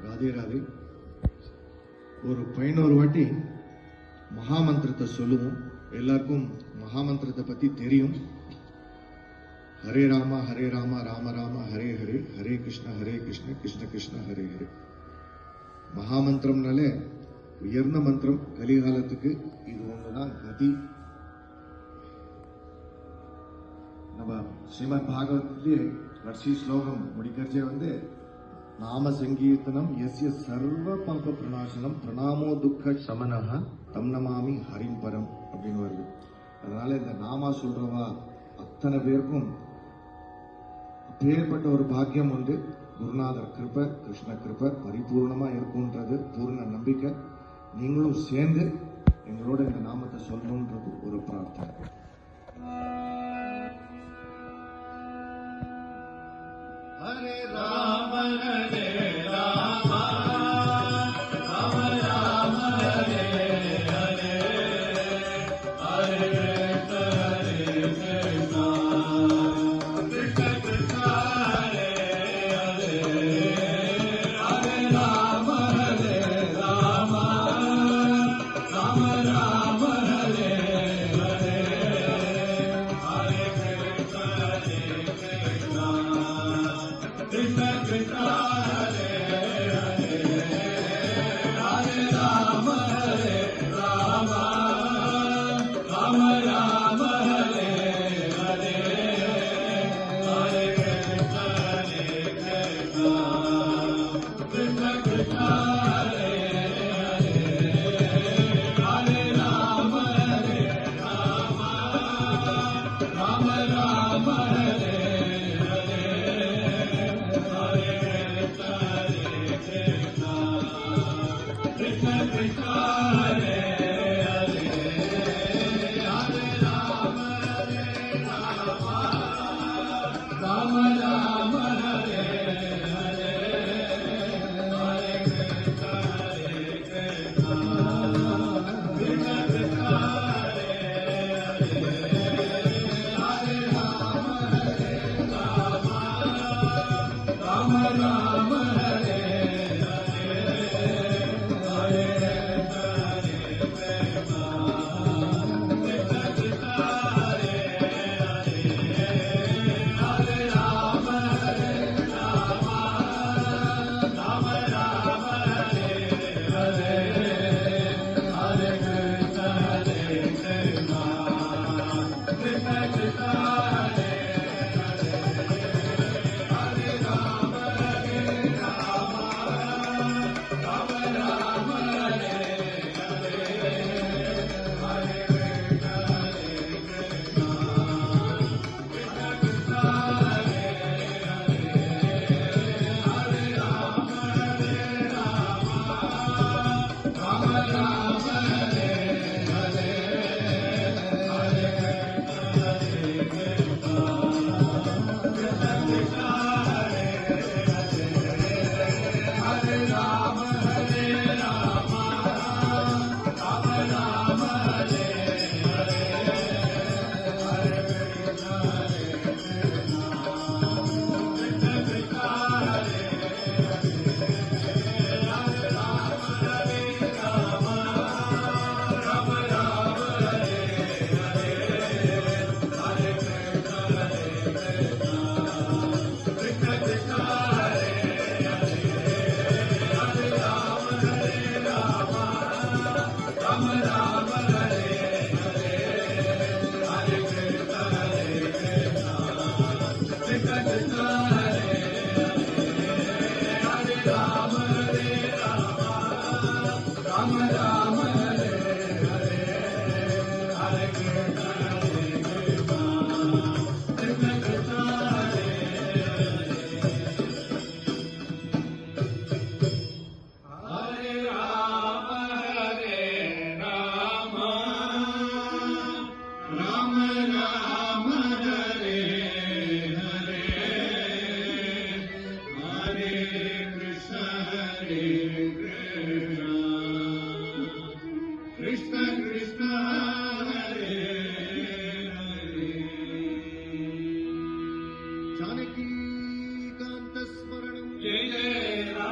ராதே ராதே. ஒரு 11 வாட்டி மகாமந்திரத்தை சொல்லுவோம். எல்லாருக்கும் மகாமந்திரத்தை பத்தி தெரியும். ஹரே ராம ராம ராம ஹரே ஹரே, ஹரே கிருஷ்ண கிருஷ்ண கிருஷ்ண ஹரே ஹரே. மகாமந்திரம்னாலே உயர்ந்த மந்திரம். கலிகாலத்துக்கு இது ஒண்ணுதான் கதி. நம்ம ஸ்ரீமத் பாகவத்திலே கடைசி ஸ்லோகம் முடிக்கிறச்சே நாம சங்கீர்த்தனம் எஸ்ய சர்வ பாப பிரணாசனம் பிரணாமோ துக்க சமனஹ தம் நமாமி ஹரிம் பரம் அப்படின்னு வருது. அதனால இந்த நாமா சொல்றவா அத்தனை பேருக்கும் அப்பேற்பட்ட ஒரு பாக்கியம் உண்டு. குருநாதர் கிருப, கிருஷ்ண கிருப பரிபூர்ணமா இருக்கும்ன்றது பூர்ண நம்பிக்கை. நீங்களும் சேர்ந்து எங்களோட இந்த நாமத்தை சொல்லணும்ன்றது ஒரு பிரார்த்தனை. Hare Rama Hare Rama Rama Rama Hare Hare, Hare Krishna Krishna Krishna Hare Hare, Hare Rama Hare Rama Rama Rama Hare Hare, Hare Krishna Krishna Hare Hare, Hare Rama Hare Rama Rama Rama Hare Hare, Hare Krishna Krishna Krishna Hare Hare, Hare Rama Hare Rama Rama Rama Hare Hare, Krishna Krishna Hare Hare, Hare Rama Hare Rama, Rama Rama Hare Hare, Hare Krishna Krishna, Krishna Krishna Hare Hare, Hare Rama Hare Rama, Rama Rama Hare Janaki जय जय राम